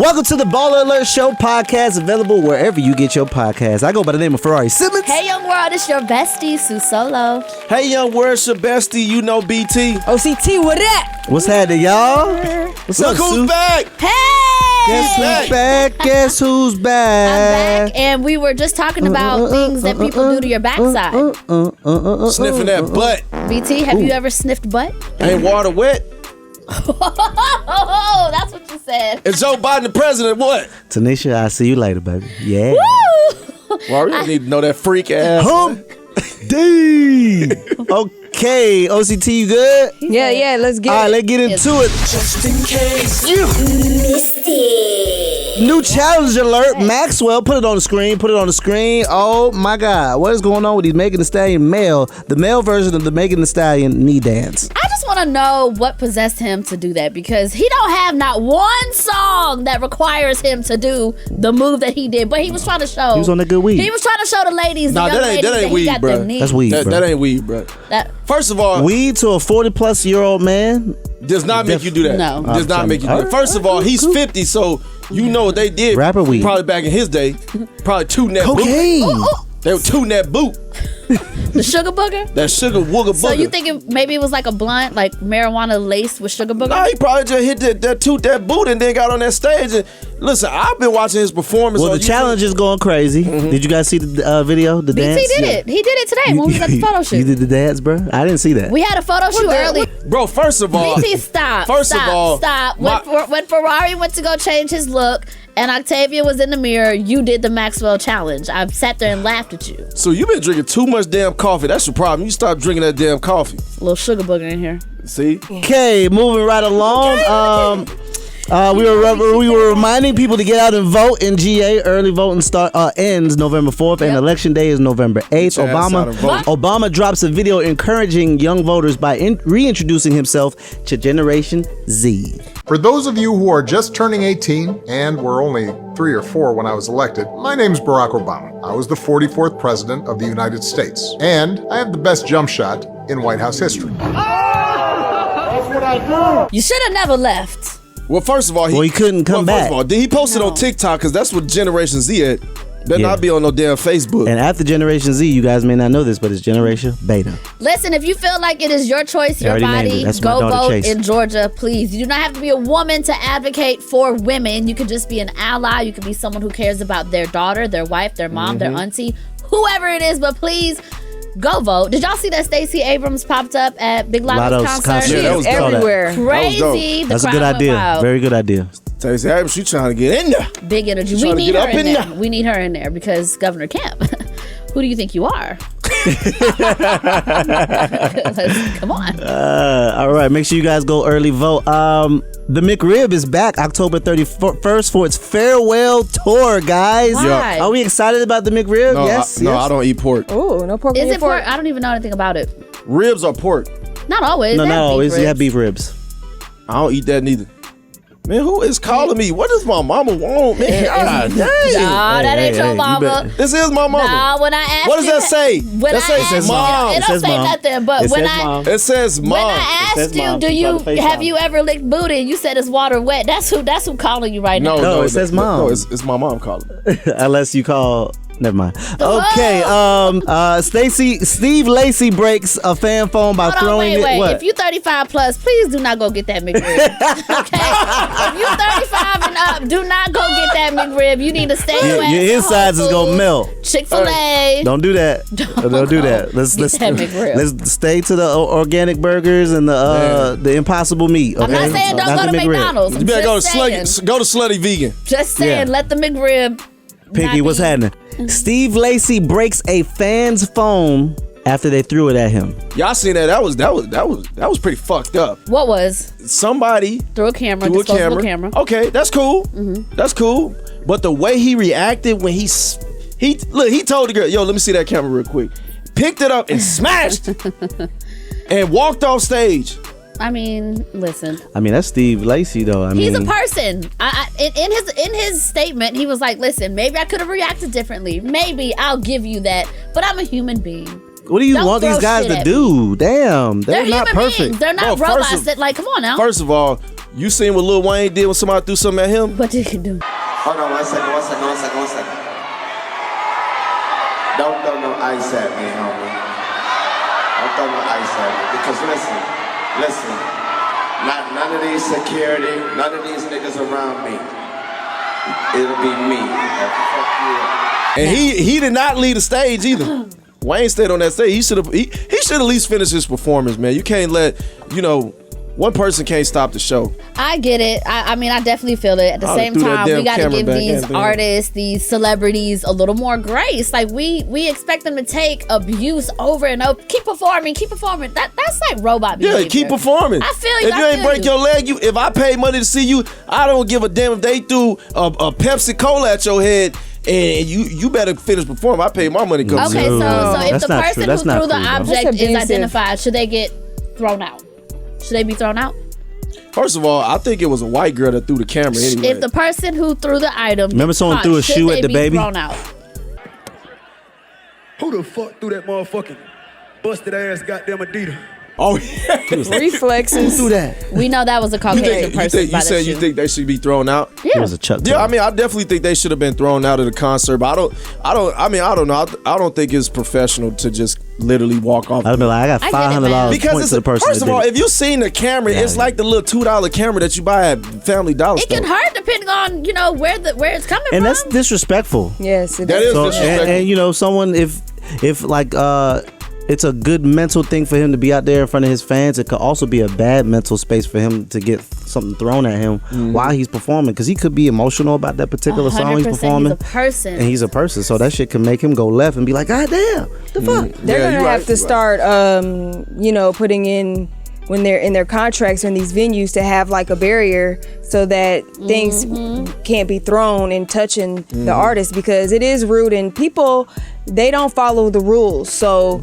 Welcome to the BallerAlert Show podcast, available wherever you get your podcasts. I go by the name of Ferrari Simmons. Hey, young world, it's your bestie, Sue Solo. Hey, young world, it's your bestie, you know BT. OCT, what up? What's happening, y'all? What's Look up, who's Sue? back. Hey! Guess who's back? Guess who's back? I'm back, and we were just talking about things that people do to your backside. Sniffing that butt. BT, have you ever sniffed butt? Ain't water wet? Oh, that's what you said. Is Joe Biden the president? What? Tanisha, I'll see you later, baby. Yeah. Woo! Well, we don't need to know that freak ass. Hump D. Okay, OCT, you good? Yeah, let's get All right, it. let's get into it. Just in case. New challenge alert. Maxwell, put it on the screen. Oh my God. What is going on with these Megan Thee Stallion the male version of the Megan Thee Stallion knee dance? I just want to know what possessed him to do that, because he don't have not one song that requires him to do the move that he did, but he was trying to show. He was on that good weed. He was trying to show the ladies, Nah, the young that ain't ladies, that he weed, got bro. them knees. That's weed, bro. That ain't weed, bro. First of all, Weed to a 40-plus-year-old man? does not make you do that. No. Does not make you do that. First of all, he's 50, so you know what they did. Rapper weed. Probably back in his day. Probably tooting that Cocaine. boot. They were tooting that boot. The sugar booger? That sugar wooga booger. So you thinking maybe it was like a blunt, like marijuana laced with sugar booger? Nah, he probably just hit that toot that boot and then got on that stage. And listen, I've been watching his performance. Well, on the YouTube. challenge is going crazy. Did you guys see the video, the BT dance? did it. He did it today when we was at the photo shoot. You did the dance, bro? I didn't see that. We had a photo shoot early. Bro, first of all, BT, stop. First of all, stop. When Ferrari went to go change his look and Octavia was in the mirror, you did the Maxwell challenge. I sat there and laughed at you. so you've been drinking too much damn coffee. That's your problem. You stop drinking that damn coffee. A little sugar booger in here. See? Okay, moving right along. We were reminding people to get out and vote in GA. Early voting ends November 4th, and election day is November 8th. Get your ass out and vote. Obama drops a video encouraging young voters by reintroducing himself to Generation Z. For those of you who are just turning 18 and were only 3 or 4 when I was elected, my name's Barack Obama. I was the 44th President of the United States, and I have the best jump shot in White House history. That's what I do. You should have never left. Well, first of all, he couldn't come back. First of all, he posted on TikTok because that's what Generation Z at. Better not be on no damn Facebook. And after Generation Z, you guys may not know this, but it's Generation Beta. Listen, if you feel like it is your choice, your body, go vote in Georgia, please. You do not have to be a woman to advocate for women. You could just be an ally. You could be someone who cares about their daughter, their wife, their mom, their auntie, whoever it is. But please, go vote. Did y'all see that Stacey Abrams popped up at Big Lotto's concert? Yeah, that was dope. everywhere. Crazy. That's a good idea. Very good idea. Stacey Abrams, she trying to get in there. Big energy. Trying We to need get her up in in there. there. We need her in there because Governor Kemp. Who do you think you are? Come on. All right, make sure you guys go early vote. The McRib is back October 31st for its farewell tour, guys. Why? Are we excited about the McRib? No, yes. I don't eat pork. Ooh, no pork. Is in your it pork? I don't even know anything about it. Ribs are pork. Not always. No, They not have beef always. You ribs. have beef ribs. I don't eat that neither. Man, who is calling me? What does my mama want, man? God dang. Nah, that ain't your you mama. better- This is my mama. Nah, when I asked What does you, that say? When That I says asked mom. you, it It don't says say mom. nothing. But It when says I mom. It says mom. when I It says asked you, mom. do She you tried to have FaceTime. you ever licked booty? And you said it's water wet. That's who calling you right now. No, it says mom. No, it's my mom calling. Unless you call. Never mind. Okay. Steve Lacy breaks a fan phone by Hold on, throwing wait. it. What? If you 35 plus, please do not go get that McRib. Okay? If you 35 and up, do not go get that McRib. You need to stay away. Your insides is gonna melt. Chick-fil-A. Don't do that. Don't do that. Let's Get that McRib. let's stay to the organic burgers and the impossible meat. Okay? I'm not saying don't Not go the to McRib. McDonald's. You better go to saying. Slutty Vegan. Just saying, Yeah. let the McRib. Pinky, not what's be- happening? Steve Lacy breaks a fan's phone after they threw it at him. Y'all seen that? That was pretty fucked up. What was? Somebody Through a camera, threw a disposable camera. Okay, that's cool. That's cool. But the way he reacted when he told the girl, "Yo, let me see that camera real quick." Picked it up and smashed and walked off stage. I mean, listen. I mean, that's Steve Lacy, though. He's a person. In his statement, he was like, "Listen, maybe I could have reacted differently. Maybe I'll give you that, but I'm a human being." What do you Don't want these throw guys shit to at do? Damn, they're not human perfect. beings. They're not Bro, robots. That, like, come on now. First of all, You seen what Lil Wayne did when somebody threw something at him? What did he do? Hold on, one second. Don't throw no ice at me, homie. Don't throw no ice at me. Because listen. None of these security, none of these niggas around me. It'll be me. And he did not lead the stage either. Wayne stayed on that stage. He should at least finish his performance, man. You can't let, one person can't stop the show. I get it. I mean, I definitely feel it. At the same time, we got to give these artists, these celebrities, a little more grace. Like, we expect them to take abuse over and over. Keep performing. That's like robot behavior. Yeah, keep performing. I feel you. If you ain't break your leg, if I pay money to see you, I don't give a damn if they threw a Pepsi Cola at your head. And you better finish performing. I paid my money. Okay, so if the person who threw the object is identified, should they get thrown out? Should they be thrown out? First of all, I think it was a white girl that threw the camera anyway. If the person who threw the item, remember someone threw a shoe at the baby? Thrown out? Who the fuck threw that motherfucking busted ass goddamn Adidas? Oh yeah, reflexes. Who threw that? We know that was a Caucasian person. You think they should be thrown out? Yeah, it was a Chuck. Yeah, I mean, I definitely think they should have been thrown out of the concert. But I don't know. I don't think it's professional to just literally walk off. I'd be like, I got $500 because to the person. First of all, if you seen the camera, it's like the little $2 camera that you buy at Family Dollar Store. It can hurt depending on where it's coming from. And that's disrespectful. Yes, it is. So, disrespectful. And someone if like it's a good mental thing for him to be out there in front of his fans. It could also be a bad mental space for him to get something thrown at him while he's performing, because he could be emotional about that particular song he's performing. He's a person. And he's a person, so that shit can make him go left and be like, God damn, the fuck? They're gonna have to start, putting in, when they're in their contracts in these venues, to have like a barrier so that things can't be thrown and touching the artist, because it is rude and people, they don't follow the rules. So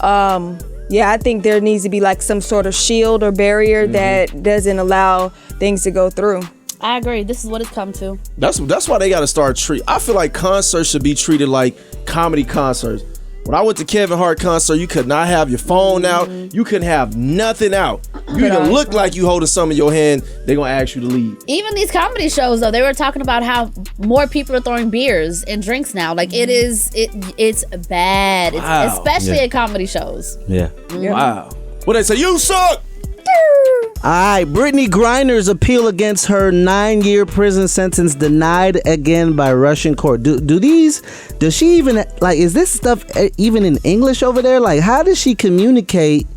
I think there needs to be like some sort of shield or barrier that doesn't allow things to go through. I agree. This is what it's come to. That's why they got to start I feel like concerts should be treated like comedy concerts. When I went to Kevin Hart concert, you could not have your phone out. You couldn't have nothing out. You even look like you holding something in your hand, they're going to ask you to leave. Even these comedy shows, though, they were talking about how more people are throwing beers and drinks now. Like, it's bad. Wow. Especially at comedy shows. Yeah. Wow. What they say, you suck! All right, Brittany Griner's appeal against her 9-year prison sentence denied again by Russian court. Does she even, like, is this stuff even in English over there? Like, how does she communicate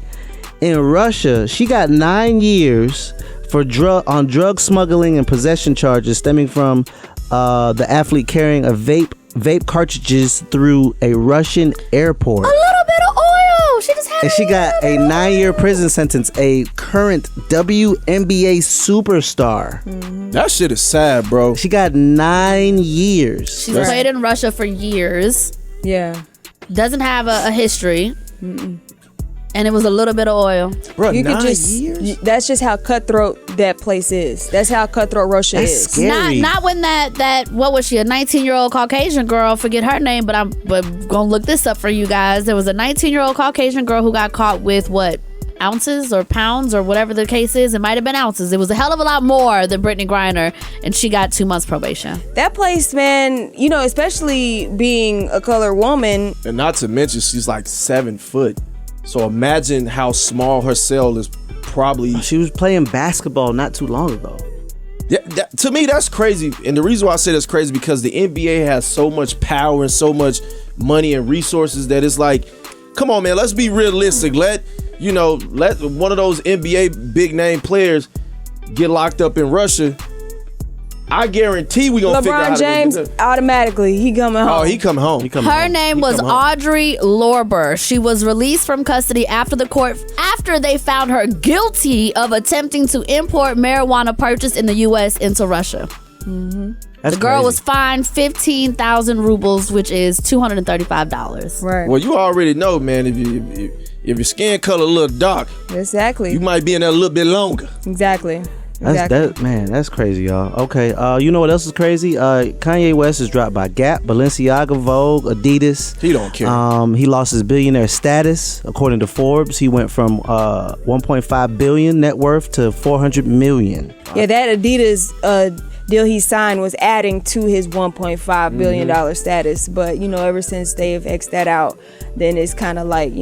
in Russia? She got 9 years for drug smuggling and possession charges stemming from the athlete carrying a vape cartridges through a Russian airport. A little bit of oil. She just had. And she got a 9-year prison sentence. A current WNBA superstar. That shit is sad, bro. She got 9 years. She's played in Russia for years. Yeah. Doesn't have a history. And it was a little bit of oil. Bro, you 9 could years? That's just how cutthroat that place is. That's how cutthroat Russia is. Scary. Not when that what was she, a 19-year-old Caucasian girl, forget her name, but I'm gonna look this up for you guys. There was a 19-year-old Caucasian girl who got caught with ounces or pounds or whatever the case is. It might have been ounces. It was a hell of a lot more than Brittany Griner, and she got 2 months probation. That place, man, especially being a colored woman. And not to mention, she's like 7 foot. So imagine how small her cell is. Probably. She was playing basketball not too long ago. Yeah, to me, that's crazy. And the reason why I say that's crazy, because the NBA has so much power and so much money and resources that it's like, come on, man, let's be realistic. Let one of those NBA big name players get locked up in Russia. I guarantee we gonna figure out how LeBron James, automatically, he coming home. Oh, he coming home. Her name was Audrey Lorber. She was released from custody after they found her guilty of attempting to import marijuana purchased in the U.S. into Russia. The girl was fined 15,000 rubles, which is $235. Right. Well, you already know, man. If your skin color a little dark, exactly, you might be in there a little bit longer. Exactly. That's crazy, y'all. Okay, you know what else is crazy? Kanye West is dropped by Gap, Balenciaga, Vogue, Adidas. He don't care. He lost his billionaire status, according to Forbes. He went from 1.5 billion net worth to 400 million. Yeah, that Adidas deal he signed was adding to his $1.5 billion status. But, ever since they've X'd that out, then it's kind of like,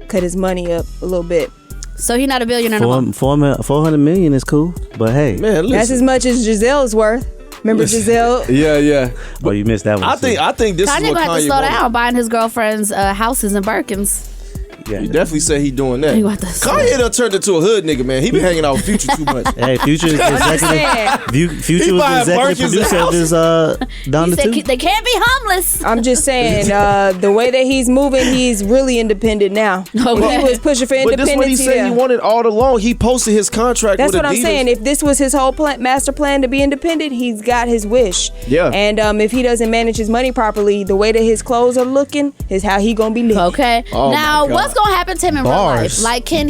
cut his money up a little bit. So he's not a billionaire no more. 400 million is cool, but hey. Man, listen. That's as much as Giselle's worth. Remember Giselle? Yeah. Well, you missed that one. I think this is what Kanye gonna have to Kanye slow wanted. down buying his girlfriend's houses and Birkins. Yeah, You definitely said he doing that. Kanye done turned into a hood nigga, man. He been hanging out with Future too much. Hey, Future is Future was the executive producer of this Donda 2. They can't be homeless. I'm just saying, the way that he's moving, he's really independent now. Okay. He was pushing for But independence. this is what he said he wanted all along. He posted his contract That's with what Adidas. I'm saying. If this was his whole master plan to be independent, he's got his wish. Yeah. And if he doesn't manage his money properly, the way that his clothes are looking is how he gonna be living. Okay. Oh now, my God. what's gonna happen to him in real life? Like, can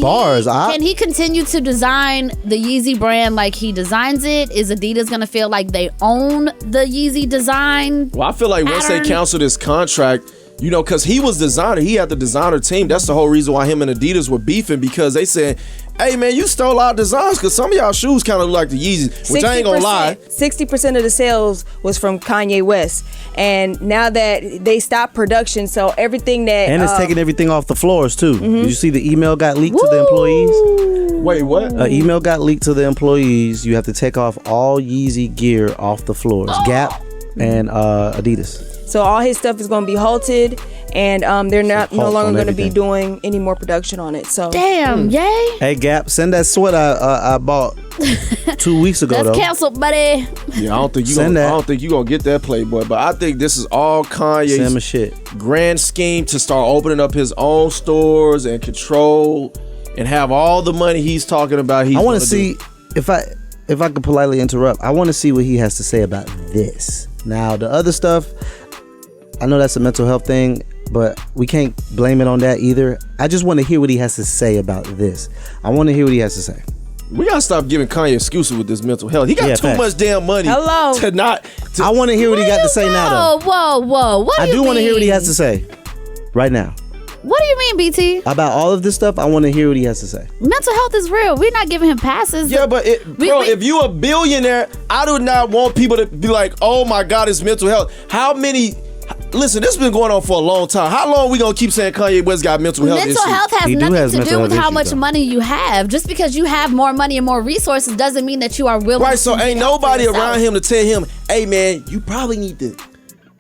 he continue to design the Yeezy brand like he designs it? Is Adidas gonna feel like they own the Yeezy design? Well, I feel like once they canceled his contract, because he was designer, he had the designer team. That's the whole reason why him and Adidas were beefing, because they said, hey man, you stole our designs because some of y'all shoes kind of look like the Yeezys, which I ain't gonna lie. 60% of the sales was from Kanye West. And now that they stopped production, so everything that... And it's taking everything off the floors too. Did you see the email got leaked to the employees? Wait, what? An email got leaked to the employees. You have to take off all Yeezy gear off the floors. Gap and Adidas. So all his stuff is going to be halted, and they're no longer going to be doing any more production on it. So damn, yay! Hey Gap, send that sweater I bought 2 weeks ago. That's canceled, buddy. Yeah, I don't think you gonna get that Playboy, but I think this is all Kanye's grand scheme to start opening up his own stores and control and have all the money he's talking about. I want to see if I could politely interrupt. I want to see what he has to say about this. Now the other stuff, I know that's a mental health thing, but we can't blame it on that either. I just want to hear what he has to say about this. I want to hear what he has to say. We gotta stop giving Kanye excuses with this mental health. He got too much damn money. To not. I want to hear what he got to say now, though. Whoa! I do want to hear what he has to say right now. What do you mean, BT? About all of this stuff, I want to hear what he has to say. Mental health is real. We're not giving him passes. Yeah, but if you a billionaire, I do not want people to be like, oh my God, it's mental health. Listen, this has been going on for a long time. How long are we going to keep saying Kanye West got mental health issues? Mental health has nothing to do with how much money you have. Just because you have more money and more resources doesn't mean that you are willing to so ain't nobody around him to tell him, hey man, you probably need to.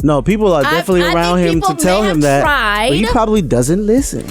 No, people are definitely around him to tell him that, but he probably doesn't listen.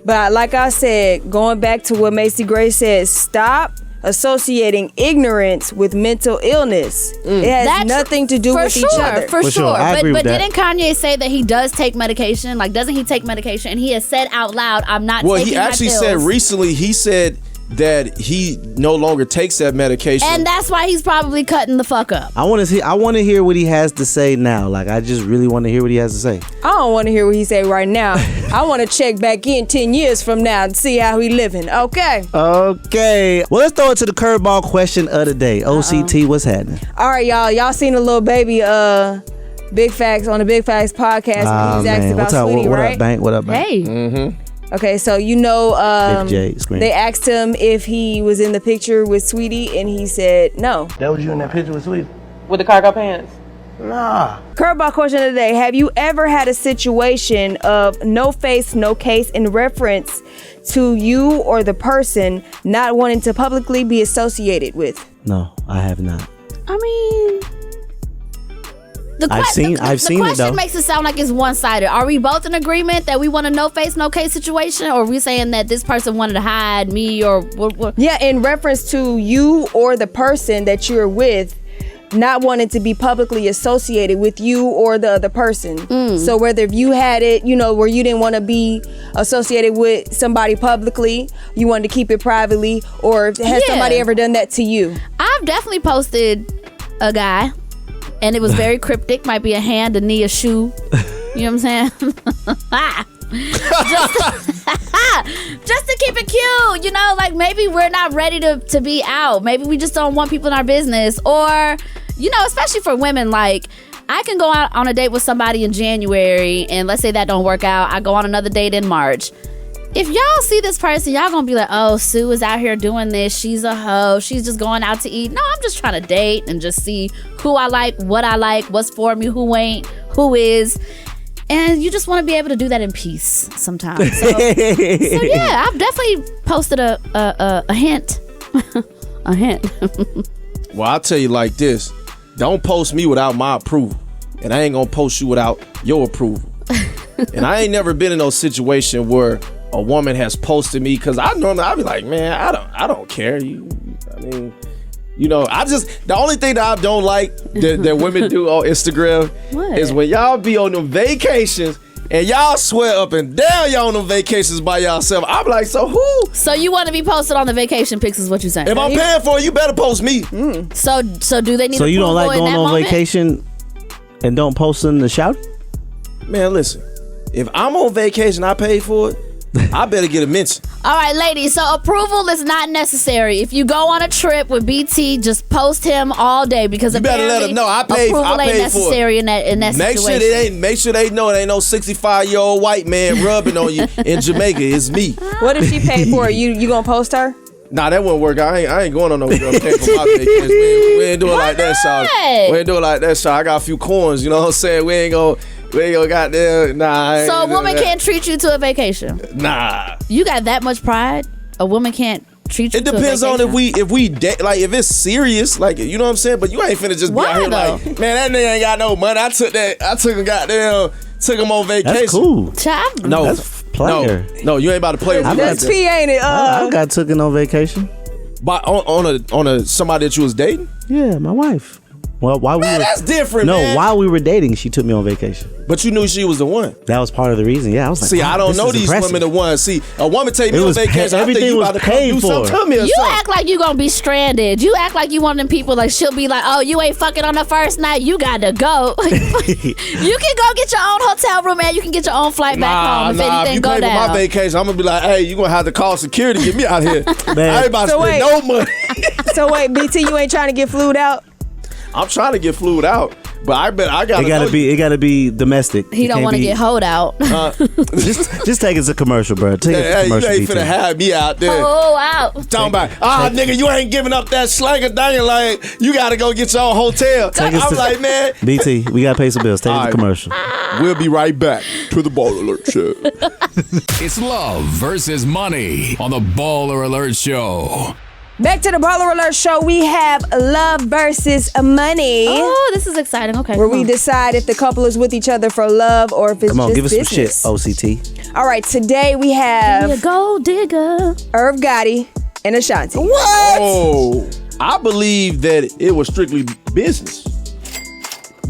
But like I said, going back to what Macy Gray said, stop associating ignorance with mental illness. It has nothing to do with each other. For sure. But didn't Kanye say that he does take medication? Like, doesn't he take medication? And he has said out loud, I'm not taking my pills. Well, he actually said recently, he said that he no longer takes that medication. And that's why he's probably cutting the fuck up. I want to hear what he has to say now. Like, I just really want to hear what he has to say. I don't want to hear what he say right now. I want to check back in 10 years from now and see how he living. Okay. Well, let's throw it to the curveball question of the day. OCT, what's happening? All right, y'all. Y'all seen a little baby Big Facts on the Big Facts podcast. He's asked about Sweetie, what right? Up, Bank? What up, Bank? Hey. Mm-hmm. Okay, so they asked him if he was in the picture with Sweetie, and he said no. That was you in that picture with Sweetie? With the cargo pants? Nah. Curveball question of the day. Have you ever had a situation of no face, no case in reference to you or the person not wanting to publicly be associated with? No, I have not. I mean... I've seen it though. The question makes it sound like it's one-sided. Are we both in agreement that we want a no face, no case situation, or are we saying that this person wanted to hide me or what? Yeah, in reference to you or the person that you're with not wanting to be publicly associated with you or the other person. So whether if you had it, where you didn't want to be associated with somebody publicly, you wanted to keep it privately, or has somebody ever done that to you? I've definitely posted a guy. And it was very cryptic. Might be a hand, a knee, a shoe. You know what I'm saying? Just to keep it cute, you know, like maybe we're not ready to be out. Maybe we just don't want people in our business. Or, you know, especially for women, like I can go out on a date with somebody in January and let's say that don't work out. I go on another date in March. If y'all see this person, y'all gonna be like, oh, Sue is out here doing this. She's a hoe. She's just going out to eat. No, I'm just trying to date and just see who I like, what's for me, who ain't, who is. And you just want to be able to do that in peace sometimes. So yeah, I've definitely posted a hint. A hint. Well, I'll tell you like this. Don't post me without my approval. And I ain't gonna post you without your approval. And I ain't never been in no situation where a woman has posted me, because I'll be like, man, I don't care. The only thing that I don't like that women do on Instagram is when y'all be on them vacations and y'all swear up and down y'all on them vacations by yourself. I'm like, so who? So you want to be posted on the vacation pics is what you're saying? If I'm paying for it, you better post me. So do they need? So you don't like going on vacation and don't post in the shout? Man, listen. If I'm on vacation, I pay for it. I better get a mention. All right, ladies. So approval is not necessary. If you go on a trip with BT, just post him all day because you better let them know I paid. Approval ain't necessary in that situation. Make sure they know it ain't no 65-year-old white man rubbing on you in Jamaica. It's me. What if she paid for it? You gonna post her? Nah, that won't work. I ain't going on no girl paying for my vacation. We ain't doing like that, Shaw. We ain't doing like that, Shaw. I got a few coins. You know what I'm saying? We ain't gonna goddamn. Nah. So a woman can't treat you to a vacation. Nah. You got that much pride? A woman can't treat you. It depends on if we like if it's serious, like, you know what I'm saying. But you ain't finna just be out here like, man, that nigga ain't got no money. I took him on vacation. That's cool. Child. No, that's player. No, you ain't about to play with me. That's P, ain't it? I got taken on vacation. But on a somebody that you was dating? Yeah, my wife. Well, that's different. No, man. while we were dating, she took me on vacation. But you knew she was the one. That was part of the reason. Yeah, I was like, see, I don't know these women the one. See, a woman take me on vacation. Everything was paid for. You act like you gonna be stranded. You act like you one of them people. Like she'll be like, oh, you ain't fucking on the first night. You got to go. You can go get your own hotel room and you can get your own flight back home if anything go down. If you pay for my vacation, I'm gonna be like, hey, you gonna have to call security to get me out here. Man. I ain't about to spend no money. So wait, BT, you ain't trying to get flued out? I'm trying to get flued out, but I bet I gotta. It gotta be domestic. He don't want to get hoed out. Just take it to commercial, bro. Take it to commercial. You ain't finna have me out there. Oh, out. Talking about, nigga, you ain't giving up that slanger dang, like you gotta go get your own hotel. I'm like, man, BT, we gotta pay some bills. Take it to commercial. We'll be right back to the BallerAlert show. It's love versus money on the BallerAlert show. Back to the BallerAlert show, we have love versus money. Oh, this is exciting. Okay. Where we decide if the couple is with each other for love or if it's come on, just give us business. some shit, OCT. All right, today we have a gold digger, Irv Gotti and Ashanti. What? Oh, I believe that it was strictly business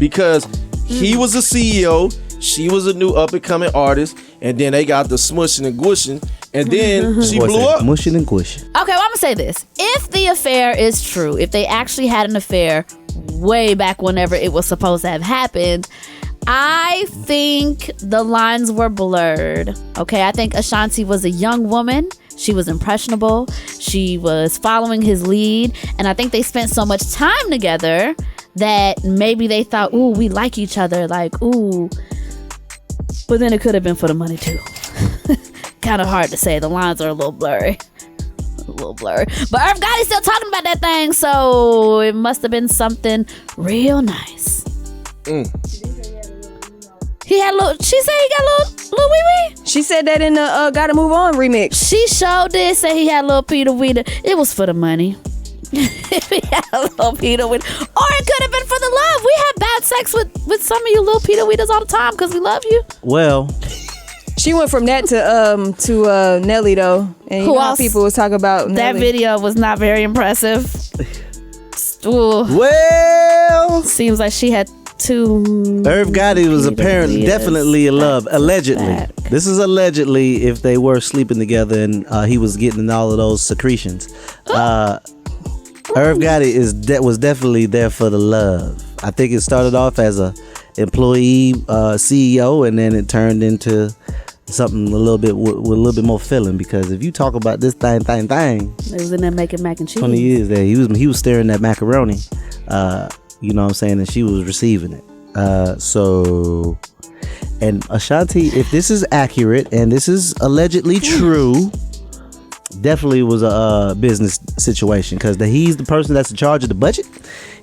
because he was a CEO, she was a new up-and-coming artist, and then they got the smushing and gushing, and then she blew up. Mushing and gushing. Okay, well, I'm gonna say this. If the affair is true, if they actually had an affair way back whenever it was supposed to have happened, I think the lines were blurred. Okay, I think Ashanti was a young woman. She was impressionable. She was following his lead. And I think they spent so much time together that maybe they thought, ooh, we like each other. Like, ooh. But then it could have been for the money too. Kind of hard to say. The lines are a little blurry. But Irv Gotti's still talking about that thing, so it must have been something real nice. He had a little. She said he got a little wee wee. She said that in the Gotta Move On remix. She showed did say he had a little Peter Weeder. It was for the money. He had a little Peter Weeder, or it could have been for the love. We have bad sex with some of you little Peter Weeders all the time because we love you. Well. She went from that to Nelly though, and you know how people was talking about Nelly. That video was not very impressive. Ooh. Well, seems like she had two. Irv Gotti was apparently definitely in love. Allegedly, this is allegedly if they were sleeping together and he was getting all of those secretions. Irv Gotti was definitely there for the love. I think it started off as a employee CEO, and then it turned into something a little bit with a little bit more feeling, because if you talk about this thing, they was in there making mac and cheese. 20 years there, he was staring at macaroni, you know what I'm saying, and she was receiving it. So, and Ashanti, if this is accurate and this is allegedly true, definitely was a business situation, because he's the person that's in charge of the budget.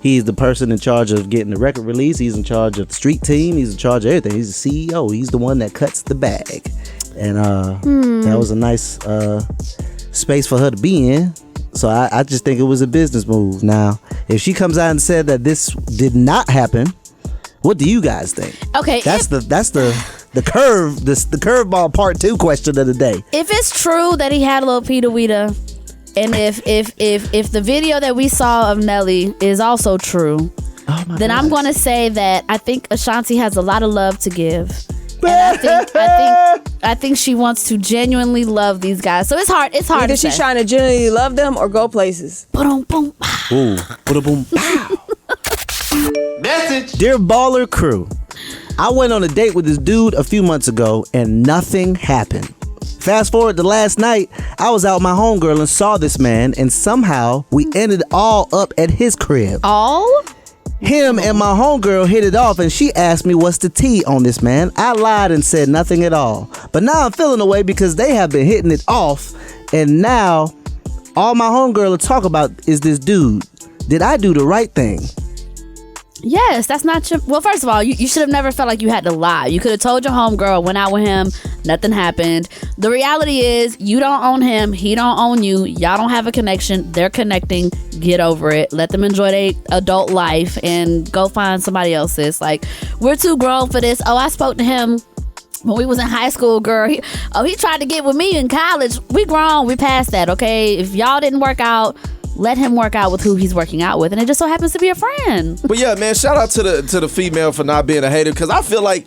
He's the person in charge of getting the record release. He's in charge of the street team. He's in charge of everything. He's the CEO. He's the one that cuts the bag. And that was a nice space for her to be in. So I just think it was a business move. Now, if she comes out and said that this did not happen, what do you guys think? Okay, that's the curveball part 2 question of the day. If it's true that he had a little Peter Weeder, and if the video that we saw of Nelly is also true, then I'm going to say that I think Ashanti has a lot of love to give. And I think she wants to genuinely love these guys. So it's hard. It's hard. Either she's trying to genuinely love them or go places. Boom, boom, ooh, boom, pow. Message. Dear Baller Crew, I went on a date with this dude a few months ago and nothing happened. Fast forward to last night, I was out with my homegirl and saw this man, and somehow we ended all up at his crib. All? Him and my homegirl hit it off, and she asked me what's the tea on this man. I lied and said nothing at all. But now I'm feeling away because they have been hitting it off, and now all my homegirl will talk about is this dude. Did I do the right thing? Yes, that's not your... Well, first of all, you should have never felt like you had to lie. You could have told your homegirl, went out with him, nothing happened. The reality is, you don't own him, he don't own you, y'all don't have a connection, they're connecting, get over it. Let them enjoy their adult life and go find somebody else's. Like, we're too grown for this. Oh, I spoke to him when we was in high school, girl. He tried to get with me in college. We grown, we past that, okay? If y'all didn't work out, let him work out with who he's working out with, and it just so happens to be a friend. But yeah, man, shout out to the female for not being a hater, because I feel like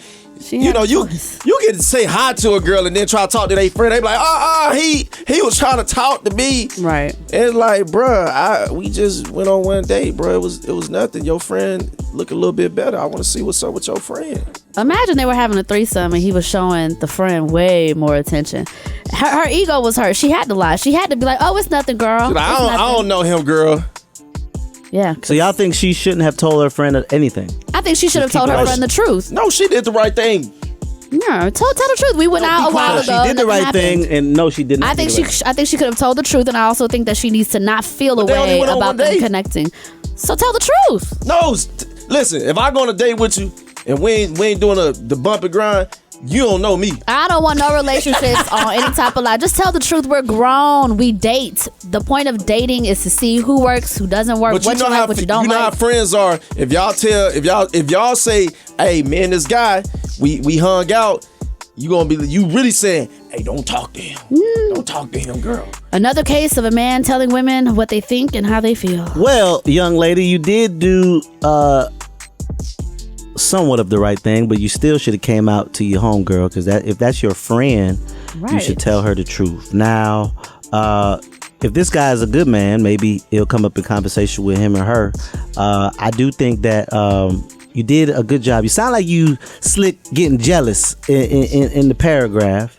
you can say hi to a girl and then try to talk to their friend. They be like, he was trying to talk to me, right? And it's like, bruh, we just went on one date, bruh. It was nothing. Your friend look a little bit better. I want to see what's up with your friend. Imagine they were having a threesome and he was showing the friend way more attention. Her ego was hurt. She had to lie. She had to be like, oh, it's nothing, girl. Dude, I don't know him, girl. Yeah. So y'all think she shouldn't have told her friend anything? I think she should have told her friend the truth. No, she did the right thing. No, tell the truth. We went out a while ago. She did the right thing, and no, she didn't. I think she could have told the truth, and I also think that she needs to not feel a way about them connecting. So tell the truth. No, listen. If I go on a date with you and we ain't doing the bump and grind, you don't know me. I don't want no relationships on any type of lie. Just tell the truth. We're grown. We date. The point of dating is to see who works, who doesn't work, what you like, what you don't like. You know how friends are. If y'all say, hey, man, this guy, we hung out, you really saying, hey, don't talk to him. Don't talk to him, girl. Another case of a man telling women what they think and how they feel. Well, young lady, you did do somewhat of the right thing, but you still should have came out to your homegirl, because if that's your friend, right, you should tell her the truth. Now, if this guy is a good man, maybe it'll come up in conversation with him or her. I do think that you did a good job. You sound like you slick getting jealous in the paragraph,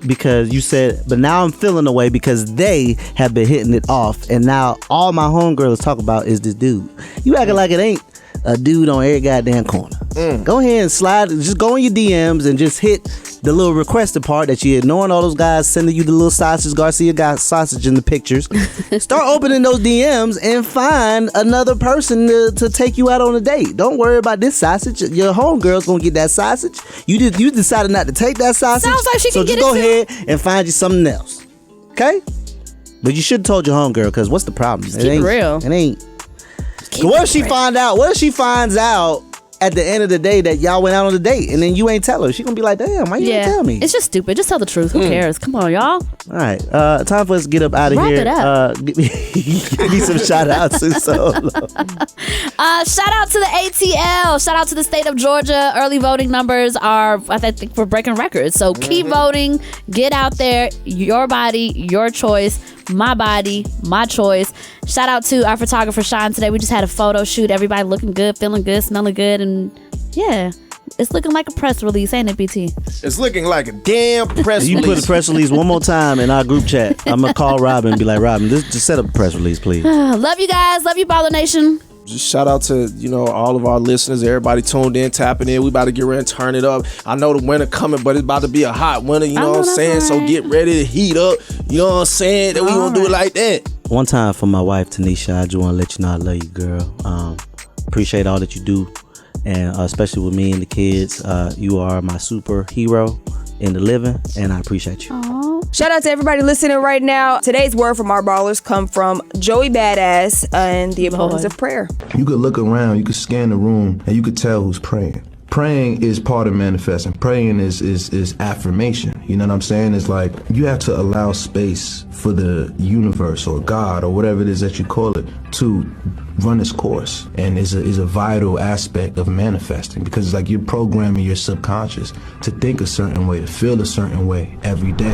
because you said, but now I'm feeling away because they have been hitting it off, and now all my homegirls talk about is this dude. You acting like it ain't a dude on every goddamn corner. Go ahead and slide, just go in your DMs and just hit the little requested part that you're ignoring all those guys sending you the little sausage. Garcia got sausage in the pictures. Start opening those DMs and find another person to take you out on a date. Don't worry about this sausage. Your homegirl's gonna get that sausage. You decided not to take that sausage. Sounds like she can get it. So just go ahead and find you something else. Okay? But you should have told your homegirl, because what's the problem? Just keep it real. It ain't. What if she finds out at the end of the day that y'all went out on a date and then you ain't tell her? She gonna be like, damn, why you didn't tell me? It's just stupid. Just tell the truth. Who cares? Come on, y'all. All right. Time for us to get up out of here. Wrap it up. Give me some shout outs. Shout out to the ATL. Shout out to the state of Georgia. Early voting numbers are, I think, we're breaking records. So keep voting. Get out there. Your body, your choice. My body, my choice. Shout out to our photographer Sean today. We just had a photo shoot. Everybody looking good, feeling good, smelling good, and yeah, It's looking like a press release, ain't it, BT? It's looking like a damn press release. You put a press release one more time in our group chat. I'm going to call Robin and be like, Robin, just set up a press release, please. Love you guys. Love you, Baller Nation. Just shout out to, all of our listeners, everybody tuned in, tapping in. We about to get ready and turn it up. I know the winter coming, but it's about to be a hot winter, you know what I'm saying? Right. So get ready to heat up, you know what I'm saying? That we gonna do it like that. One time for my wife, Tanisha, I just want to let you know I love you, girl. Appreciate all that you do, and especially with me and the kids. You are my superhero in the living, and I appreciate you. Aww. Shout out to everybody listening right now. Today's word from our ballers come from Joey Badass and the importance of prayer. You could look around, you could scan the room, and you could tell who's praying. Praying is part of manifesting. Praying is affirmation. You know what I'm saying? It's like you have to allow space for the universe or God or whatever it is that you call it to run its course, and is a vital aspect of manifesting, because it's like you're programming your subconscious to think a certain way, to feel a certain way every day.